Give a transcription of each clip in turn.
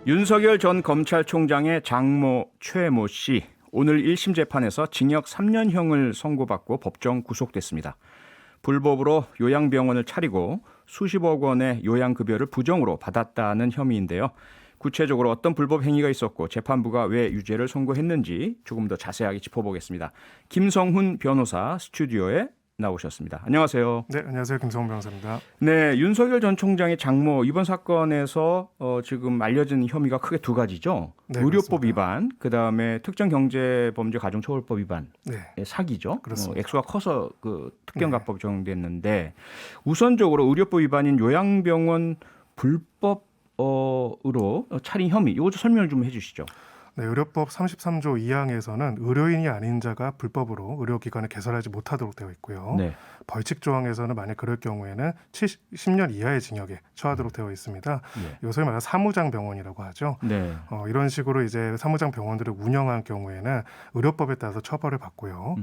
윤석열 전 검찰총장의 장모 최모 씨 오늘 1심 재판에서 징역 3년형을 선고받고 법정 구속됐습니다. 불법으로 요양병원을 차리고 수십억 원의 요양급여를 부정으로 받았다는 혐의인데요. 구체적으로 어떤 불법 행위가 있었고 재판부가 왜 유죄를 선고했는지 조금 더 자세하게 짚어보겠습니다. 김성훈 변호사 스튜디오에 나오셨습니다. 안녕하세요. 네, 안녕하세요. 김성훈 변호사입니다. 네, 윤석열 전 총장의 장모 이번 사건에서 지금 알려진 혐의가 크게 두 가지죠. 네, 의료법 그렇습니다. 위반, 그다음에 특정경제범죄 가중처벌법 위반, 네, 사기죠. 그렇습니다. 액수가 커서 그 특경가법 적용됐는데 우선적으로 의료법 위반인 요양병원 불법으로 차린 혐의, 이거 좀 설명을 좀 해주시죠. 네, 의료법 33조 2항에서는 의료인이 아닌 자가 불법으로 의료기관을 개설하지 못하도록 되어 있고요. 네. 벌칙 조항에서는 만약 그럴 경우에는 10년 이하의 징역에 처하도록 되어 있습니다. 예. 소위 말하는 사무장 병원이라고 하죠. 네. 이런 식으로 이제 사무장 병원들을 운영한 경우에는 의료법에 따라서 처벌을 받고요.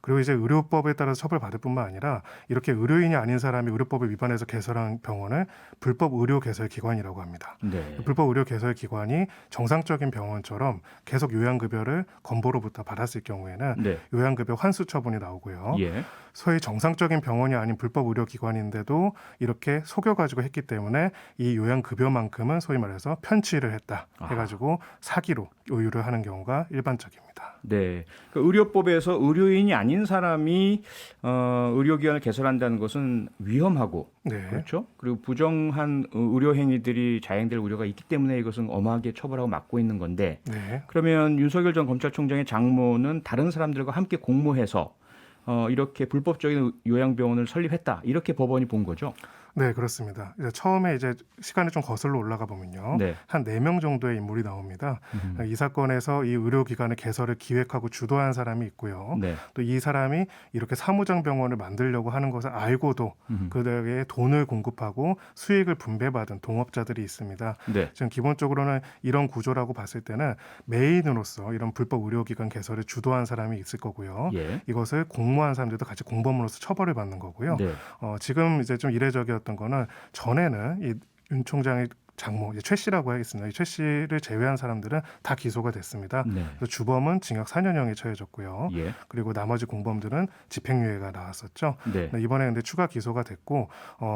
그리고 이제 의료법에 따라서 처벌받을 뿐만 아니라 이렇게 의료인이 아닌 사람이 의료법을 위반해서 개설한 병원을 불법 의료 개설 기관이라고 합니다. 네. 불법 의료 개설 기관이 정상적인 병원처럼 계속 요양급여를 건보로부터 받았을 경우에는 네. 요양급여 환수 처분이 나오고요. 예. 소위 정상적인 병원이 아닌 불법 의료기관인데도 이렇게 속여가지고 했기 때문에 이 요양급여만큼은 소위 말해서 편취를 했다 해가지고 사기로 의유를 하는 경우가 일반적입니다. 네, 그러니까 의료법에서 의료인이 아닌 사람이 의료기관을 개설한다는 것은 위험하고 네. 그렇죠. 그리고 부정한 의료 행위들이 자행될 우려가 있기 때문에 이것은 엄하게 처벌하고 막고 있는 건데 네. 그러면 윤석열 전 검찰총장의 장모는 다른 사람들과 함께 공모해서 이렇게 불법적인 요양병원을 설립했다 이렇게 법원이 본 거죠. 네, 그렇습니다. 처음에 이제 시간이 좀 거슬러 올라가 보면요. 네. 한 4명 정도의 인물이 나옵니다. 이 사건에서 이 의료기관의 개설을 기획하고 주도한 사람이 있고요. 네. 또 이 사람이 이렇게 사무장 병원을 만들려고 하는 것을 알고도 그들에게 돈을 공급하고 수익을 분배받은 동업자들이 있습니다. 네. 지금 기본적으로는 이런 구조라고 봤을 때는 메인으로서 이런 불법 의료기관 개설을 주도한 사람이 있을 거고요. 예. 이것을 공모한 사람들도 같이 공범으로서 처벌을 받는 거고요. 네. 지금 이제 좀 이례적이었던 거는 전에는 이 윤 총장의 장모 이제 최 씨라고 하겠습니다. 이 최 씨를 제외한 사람들은 다 기소가 됐습니다. 네. 그래서 주범은 징역 4년형에 처해졌고요. 예. 그리고 나머지 공범들은 집행유예가 나왔었죠. 네. 이번에 근데 추가 기소가 됐고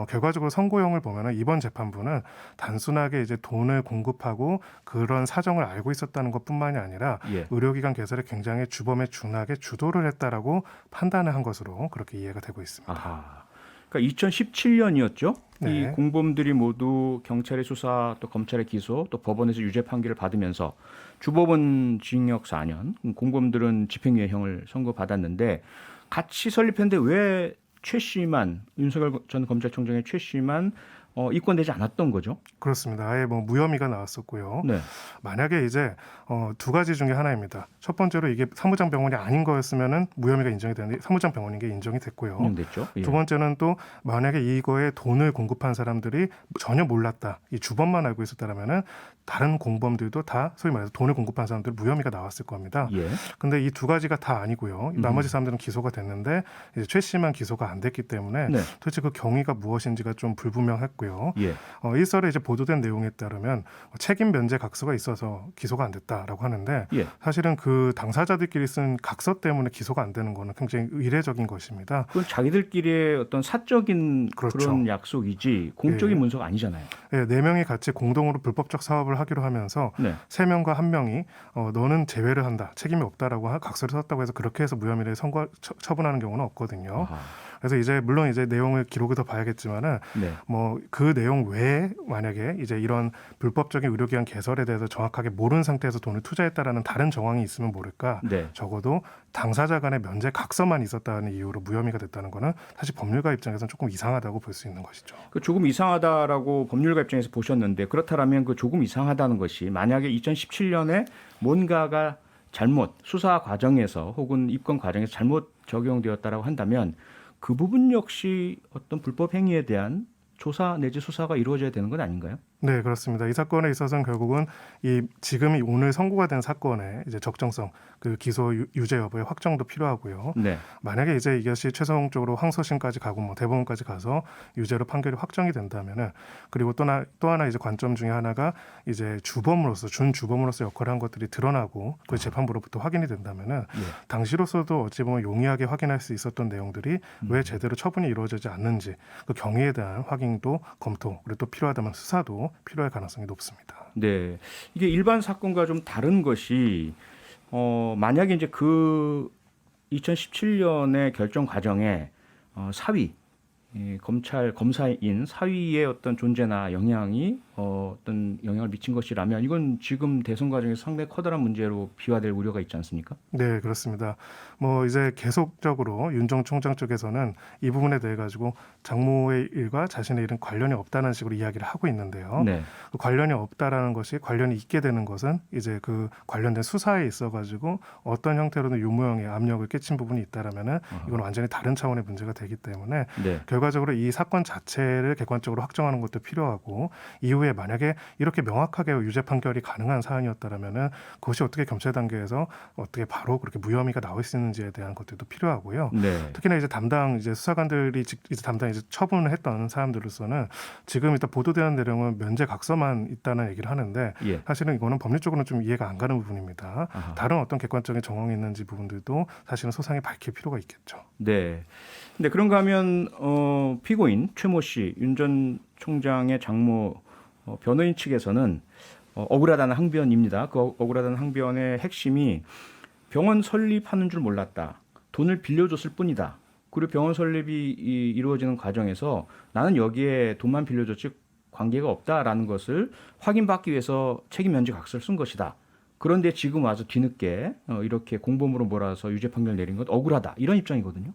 결과적으로 선고형을 보면은 이번 재판부는 단순하게 이제 돈을 공급하고 그런 사정을 알고 있었다는 것뿐만이 아니라 예. 의료기관 개설에 굉장히 주범에 준하게 주도를 했다라고 판단을 한 것으로 그렇게 이해가 되고 있습니다. 아하. 그러니까 2017년이었죠. 네. 이 공범들이 모두 경찰의 수사 또 검찰의 기소 또 법원에서 유죄 판결을 받으면서 주범은 징역 4년, 공범들은 집행유예형을 선고받았는데 같이 설립했는데 왜 최 씨만 윤석열 전 검찰총장의 최 씨만 입건되지 않았던 거죠? 그렇습니다. 아예 뭐 무혐의가 나왔었고요. 네. 만약에 이제 두 가지 중에 하나입니다. 첫 번째로 이게 사무장 병원이 아닌 거였으면은 무혐의가 인정이 되는데 사무장 병원인 게 인정이 됐고요. 인정됐죠. 예. 두 번째는 또 만약에 이거에 돈을 공급한 사람들이 전혀 몰랐다. 이 주범만 알고 있었다라면은 다른 공범들도 다 소위 말해서 돈을 공급한 사람들 무혐의가 나왔을 겁니다. 예. 근데 이 두 가지가 다 아니고요. 나머지 사람들은 기소가 됐는데 이제 최 씨만 기소가 안 됐기 때문에 네. 도대체 그 경위가 무엇인지가 좀 불분명했고요. 예. 일설에 이제 보도된 내용에 따르면 책임 면제 각서가 있어서 기소가 안 됐다라고 하는데 예. 사실은 그 당사자들끼리 쓴 각서 때문에 기소가 안 되는 거는 굉장히 이례적인 것입니다. 그건 자기들끼리의 어떤 사적인 그렇죠. 그런 약속이지 공적인 예. 문서가 아니잖아요. 네, 4명이 같이 공동으로 불법적 사업을 하기로 하면서 네. 3명과 1명이 너는 제외를 한다. 책임이 없다라고 각서를 썼다고 해서 그렇게 해서 무혐의를 처분하는 경우는 없거든요. 아하. 그래서 이제 물론 이제 내용을 기록을 더 봐야겠지만은 네. 뭐 그 내용 외에 만약에 이제 이런 불법적인 의료기관 개설에 대해서 정확하게 모르는 상태에서 돈을 투자했다라는 다른 정황이 있으면 모를까. 네. 적어도 당사자 간의 면제 각서만 있었다는 이유로 무혐의가 됐다는 거는 사실 법률가 입장에서는 조금 이상하다고 볼 수 있는 것이죠. 그 조금 이상하다라고 법률가 입장에서 보셨는데 그렇다면 그 조금 이상하다는 것이 만약에 2017년에 뭔가가 잘못 수사 과정에서 혹은 입건 과정에서 잘못 적용되었다라고 한다면 그 부분 역시 어떤 불법 행위에 대한 조사 내지 수사가 이루어져야 되는 건 아닌가요? 네, 그렇습니다. 이 사건에 있어서는 결국은 이 지금이 오늘 선고가 된 사건의 이제 적정성, 그 기소 유죄 여부의 확정도 필요하고요. 네. 만약에 이제 이것이 최종적으로 항소심까지 가고 뭐 대법원까지 가서 유죄로 판결이 확정이 된다면은, 그리고 또 하나 이제 관점 중에 하나가 이제 주범으로서 준주범으로서 역할을 한 것들이 드러나고 그 재판부로부터 확인이 된다면은 예. 당시로서도 어찌 보면 용이하게 확인할 수 있었던 내용들이 왜 제대로 처분이 이루어지지 않는지 그 경위에 대한 확인도 검토, 그리고 또 필요하다면 수사도 필요할 가능성이 높습니다. 네. 이게 일반 사건과 좀 다른 것이 만약에 이제 그 2017년의 결정 과정에 사위 검찰 검사인 사위의 어떤 존재나 영향이 어떤 영향을 미친 것이라면 이건 지금 대선 과정에서 상당히 커다란 문제로 비화될 우려가 있지 않습니까? 네, 그렇습니다. 뭐 이제 계속적으로 윤 전 총장 쪽에서는 이 부분에 대해 가지고 장모의 일과 자신의 일은 관련이 없다는 식으로 이야기를 하고 있는데요. 네. 그 관련이 없다라는 것이 관련이 있게 되는 것은 이제 그 관련된 수사에 있어 가지고 어떤 형태로든 유무형의 압력을 끼친 부분이 있다라면은 이건 완전히 다른 차원의 문제가 되기 때문에 네. 결과적으로 이 사건 자체를 객관적으로 확정하는 것도 필요하고 이후에 만약에 이렇게 명확하게 유죄 판결이 가능한 사안이었다라면은 그것이 어떻게 검찰 단계에서 어떻게 바로 그렇게 무혐의가 나올 수 있는지에 대한 것들도 필요하고요. 네. 특히나 이제 담당 이제 수사관들이 이제 담당 이제 처분을 했던 사람들로서는 지금 일단 보도되는 내용은 면죄각서만 있다는 얘기를 하는데 예. 사실은 이거는 법률적으로는 좀 이해가 안 가는 부분입니다. 아하. 다른 어떤 객관적인 정황이 있는지 부분들도 사실은 소상히 밝힐 필요가 있겠죠. 네. 근데 그런가 하면 피고인 최모 씨, 윤 전 총장의 장모 변호인 측에서는 억울하다는 항변입니다. 그 억울하다는 항변의 핵심이 병원 설립하는 줄 몰랐다. 돈을 빌려줬을 뿐이다. 그리고 병원 설립이 이루어지는 과정에서 나는 여기에 돈만 빌려줬지 관계가 없다라는 것을 확인받기 위해서 책임 면제 각서를 쓴 것이다. 그런데 지금 와서 뒤늦게 이렇게 공범으로 몰아서 유죄 판결 내린 건 억울하다. 이런 입장이거든요.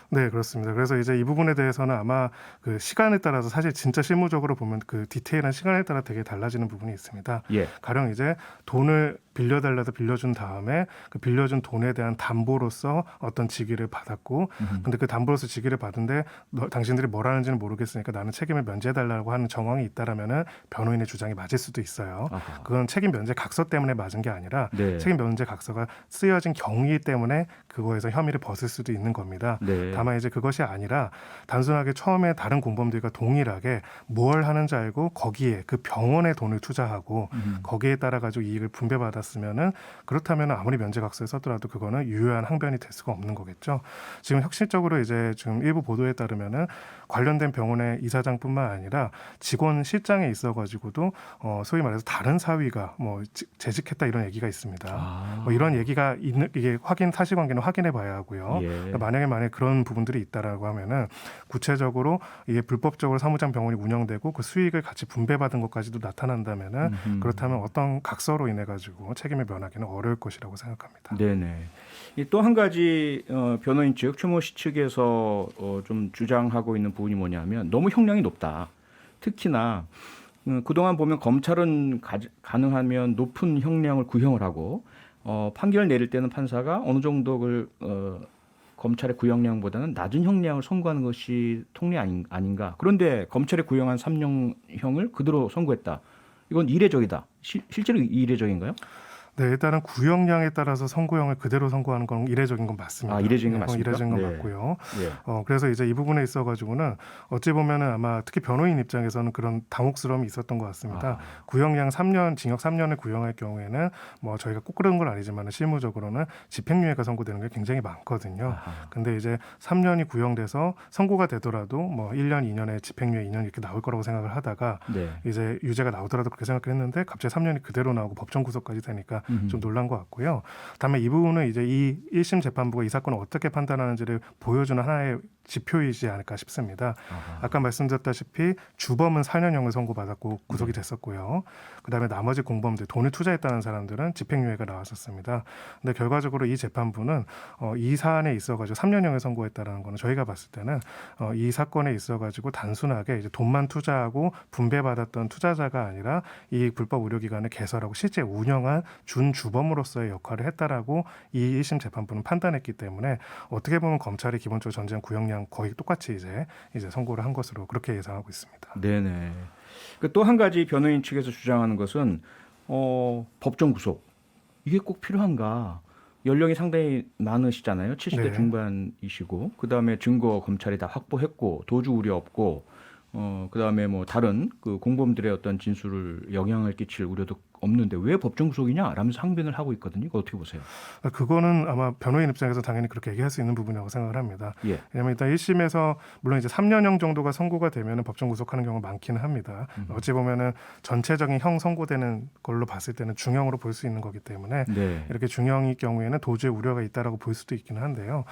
네, 그렇습니다. 그래서 이제 이 부분에 대해서는 아마 그 시간에 따라서 사실 진짜 실무적으로 보면 그 디테일한 시간에 따라 되게 달라지는 부분이 있습니다. 예. 가령 이제 돈을 빌려달라도 빌려준 다음에 그 빌려준 돈에 대한 담보로서 어떤 직위를 받았고, 근데 그 담보로서 직위를 받은데 당신들이 뭘 하는지는 모르겠으니까 나는 책임을 면제해달라고 하는 정황이 있다라면은 변호인의 주장이 맞을 수도 있어요. 아하. 그건 책임 면제 각서 때문에 맞은 게 아니라 네. 책임 면제 각서가 쓰여진 경위 때문에 그거에서 혐의를 벗을 수도 있는 겁니다. 네. 다만 이제 그것이 아니라 단순하게 처음에 다른 공범들과 동일하게 뭘 하는지 알고 거기에 그 병원에 돈을 투자하고 거기에 따라 가지고 이익을 분배받았으면은 그렇다면 아무리 면제각서에 썼더라도 그거는 유효한 항변이 될 수가 없는 거겠죠. 지금 혁신적으로 이제 지금 일부 보도에 따르면은 관련된 병원의 이사장뿐만 아니라 직원 실장에 있어가지고도 소위 말해서 다른 사위가 뭐 재직했다 이런 얘기가 있습니다. 뭐 이런 얘기가 있는 이게 사실관계는 확인해봐야 하고요. 예. 만약에 그런 부분들이 있다라고 하면은 구체적으로 이게 불법적으로 사무장 병원이 운영되고 그 수익을 같이 분배받은 것까지도 나타난다면은 그렇다면 어떤 각서로 인해 가지고 책임을 면하기는 어려울 것이라고 생각합니다. 네네. 또 한 가지 변호인 측 최모 씨 측에서 좀 주장하고 있는 부분이 뭐냐면 너무 형량이 높다. 특히나 그동안 보면 검찰은 가능하면 높은 형량을 구형을 하고 판결을 내릴 때는 판사가 어느 정도 검찰의 구형량보다는 낮은 형량을 선고하는 것이 통례 아닌가. 그런데 검찰의 구형한 3년형을 그대로 선고했다. 이건 이례적이다. 실제로 이례적인가요? 네, 일단은 구형량에 따라서 선고형을 그대로 선고하는 건 이례적인 건 맞습니다. 아, 이례적인 건 맞습니까? 이례적인 건 네. 맞고요. 예. 그래서 이제 이 부분에 있어가지고는 어찌 보면은 아마 특히 변호인 입장에서는 그런 당혹스러움이 있었던 것 같습니다. 구형량 3년, 징역 3년을 구형할 경우에는 뭐 저희가 꼭 그런 건 아니지만 실무적으로는 집행유예가 선고되는 게 굉장히 많거든요. 근데 이제 3년이 구형돼서 선고가 되더라도 뭐 1년, 2년에 집행유예 2년 이렇게 나올 거라고 생각을 하다가 네. 이제 유죄가 나오더라도 그렇게 생각을 했는데 갑자기 3년이 그대로 나오고 법정 구속까지 되니까 좀 놀란 것 같고요. 다음에 이 부분은 이제 이 1심 재판부가 이 사건을 어떻게 판단하는지를 보여주는 하나의 지표이지 않을까 싶습니다. 아까 말씀드렸다시피 주범은 4년형을 선고받았고 구속이 됐었고요. 그다음에 나머지 공범들 돈을 투자했다는 사람들은 집행유예가 나왔었습니다. 근데 결과적으로 이 재판부는 이 사안에 있어가지고 3년형을 선고했다라는 거는 저희가 봤을 때는 이 사건에 있어가지고 단순하게 이제 돈만 투자하고 분배받았던 투자자가 아니라 이 불법 의료기관을 개설하고 실제 운영한 준주범으로서의 역할을 했다라고 이 1심 재판부는 판단했기 때문에 어떻게 보면 검찰이 기본적으로 전제한 구형량 거의 똑같이 이제 선고를 한 것으로 그렇게 예상하고 있습니다. 네네. 또 한 가지 변호인 측에서 주장하는 것은 법정 구속 이게 꼭 필요한가? 연령이 상당히 많으시잖아요. 70대 네. 중반이시고 그다음에 증거 검찰이 다 확보했고 도주 우려 없고 그다음에 뭐 다른 그 공범들의 어떤 진술을 영향을 끼칠 우려도 없는데 왜 법정 구속이냐라면서 항변을 하고 있거든요. 이거 어떻게 보세요? 그거는 아마 변호인 입장에서 당연히 그렇게 얘기할 수 있는 부분이라고 생각을 합니다. 예. 왜냐하면 일단 1심에서 물론 이제 3년형 정도가 선고가 되면 법정 구속하는 경우가 많기는 합니다. 어찌 보면은 전체적인 형 선고되는 걸로 봤을 때는 중형으로 볼 수 있는 거기 때문에 네. 이렇게 중형일 경우에는 도주의 우려가 있다라고 볼 수도 있기는 한데요.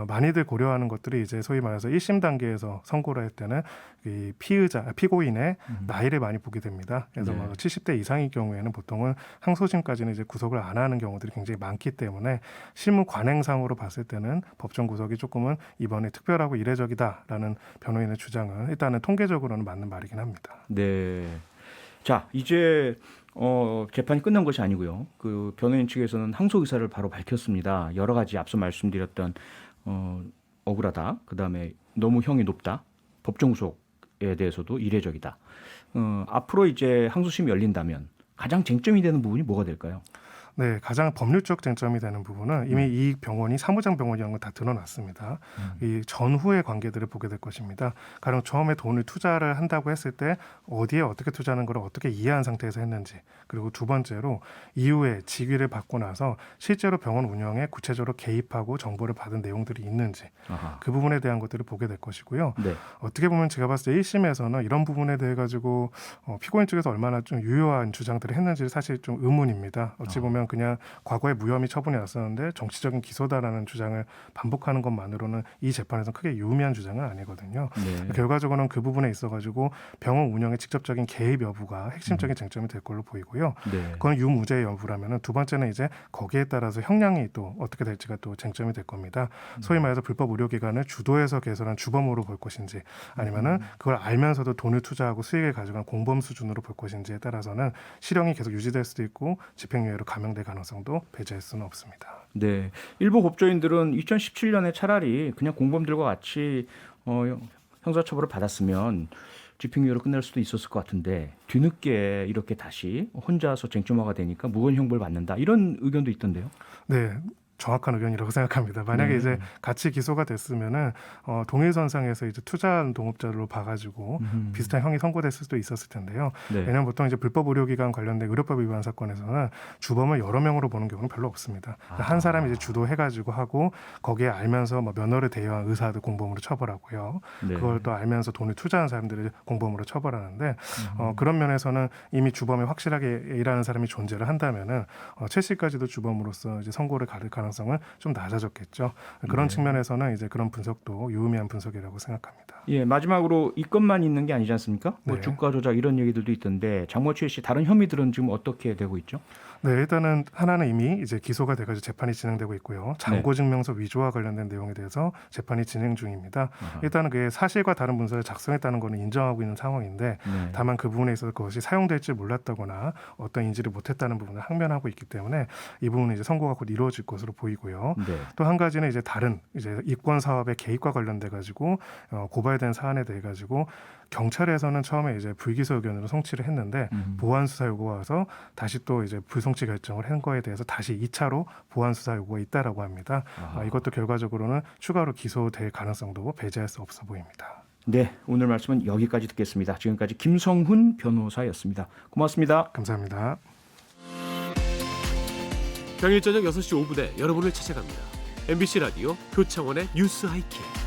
많이들 고려하는 것들이 이제 소위 말해서 1심 단계에서 선고를 할 때는 이 피고인의 나이를 많이 보게 됩니다. 그래서 네. 70대 이상일 경우에는 보통은 항소심까지는 이제 구속을 안 하는 경우들이 굉장히 많기 때문에 실무 관행상으로 봤을 때는 법정 구속이 조금은 이번에 특별하고 이례적이다라는 변호인의 주장은 일단은 통계적으로는 맞는 말이긴 합니다. 네. 자, 이제 재판이 끝난 것이 아니고요. 그 변호인 측에서는 항소 의사를 바로 밝혔습니다. 여러 가지 앞서 말씀드렸던 억울하다. 그다음에 너무 형이 높다. 법정 구속에 대해서도 이례적이다. 앞으로 이제 항소심이 열린다면 가장 쟁점이 되는 부분이 뭐가 될까요? 네, 가장 법률적 쟁점이 되는 부분은 이미 이 병원이 사무장 병원이라는 건 다 드러났습니다. 이 전후의 관계들을 보게 될 것입니다. 가령 처음에 돈을 투자를 한다고 했을 때 어디에 어떻게 투자하는 걸 어떻게 이해한 상태에서 했는지, 그리고 두 번째로 이후에 직위를 받고 나서 실제로 병원 운영에 구체적으로 개입하고 정보를 받은 내용들이 있는지 아하. 그 부분에 대한 것들을 보게 될 것이고요. 네. 어떻게 보면 제가 봤을 때 1심에서는 이런 부분에 대해 가지고 피고인 쪽에서 얼마나 좀 유효한 주장들을 했는지 사실 좀 의문입니다. 어찌 보면 그냥 과거에 무혐의 처분이 났었는데 정치적인 기소다라는 주장을 반복하는 것만으로는 이 재판에서 크게 유의미한 주장은 아니거든요. 네. 결과적으로는 그 부분에 있어 가지고 병원 운영의 직접적인 개입 여부가 핵심적인 쟁점이 될 걸로 보이고요. 네. 그건 유무죄 여부라면은 두 번째는 이제 거기에 따라서 형량이 또 어떻게 될지가 또 쟁점이 될 겁니다. 소위 말해서 불법 의료기관을 주도해서 개설한 주범으로 볼 것인지 아니면은 그걸 알면서도 돈을 투자하고 수익을 가져간 공범 수준으로 볼 것인지에 따라서는 실형이 계속 유지될 수도 있고 집행유예로 감형될 가능성도 배제할 수는 없습니다. 네. 일부 법조인들은 2017년에 차라리 그냥 공범들과 같이 형사처벌을 받았으면 집행유예로 끝날 수도 있었을 것 같은데 뒤늦게 이렇게 다시 혼자서 쟁점화가 되니까 무거운 형벌 받는다 이런 의견도 있던데요. 네. 정확한 의견이라고 생각합니다. 만약에 이제 같이 기소가 됐으면은 동일선상에서 이제 투자한 동업자로 봐가지고 비슷한 형이 선고됐을 수도 있었을 텐데요. 네. 왜냐하면 보통 이제 불법 의료기관 관련된 의료법 위반 사건에서는 주범을 여러 명으로 보는 경우는 별로 없습니다. 한 사람이 이제 주도해가지고 하고 거기에 알면서 뭐 면허를 대여한 의사들 공범으로 처벌하고요. 네. 그걸 또 알면서 돈을 투자한 사람들을 공범으로 처벌하는데 그런 면에서는 이미 주범이 확실하게 일하는 사람이 존재를 한다면은 최씨까지도 주범으로서 이제 선고를 가를 가능성은 좀 낮아졌겠죠. 그런 측면에서는 이제 그런 분석도 유의미한 분석이라고 생각합니다. 예, 마지막으로 이 건만 있는 게 아니지 않습니까? 뭐 네. 주가 조작 이런 얘기들도 있던데 장모추 씨 다른 혐의들은 지금 어떻게 되고 있죠? 네, 일단은 하나는 이미 이제 기소가 돼가지고 재판이 진행되고 있고요. 잔고증명서 위조와 관련된 내용에 대해서 재판이 진행 중입니다. 일단은 그게 사실과 다른 문서를 작성했다는 거는 인정하고 있는 상황인데 네. 다만 그 부분에 있어서 그것이 사용될 줄 몰랐다거나 어떤 인지를 못했다는 부분을 항변하고 있기 때문에 이 부분은 이제 선고가 곧 이루어질 것으로 보이고요. 네. 또 한 가지는 이제 다른 이제 이권 사업의 개입과 관련돼 가지고 고발된 사안에 대해 가지고 경찰에서는 처음에 이제 불기소 의견으로 송치를 했는데 보완 수사 요구가 와서 다시 또 이제 불송치 결정을 한 거에 대해서 다시 2차로 보완 수사 요구가 있다라고 합니다. 이것도 결과적으로는 추가로 기소될 가능성도 배제할 수 없어 보입니다. 네, 오늘 말씀은 여기까지 듣겠습니다. 지금까지 김성훈 변호사였습니다. 고맙습니다. 감사합니다. 평일 저녁 6시 5분에 여러분을 찾아갑니다. MBC 라디오 표창원의 뉴스 하이킥.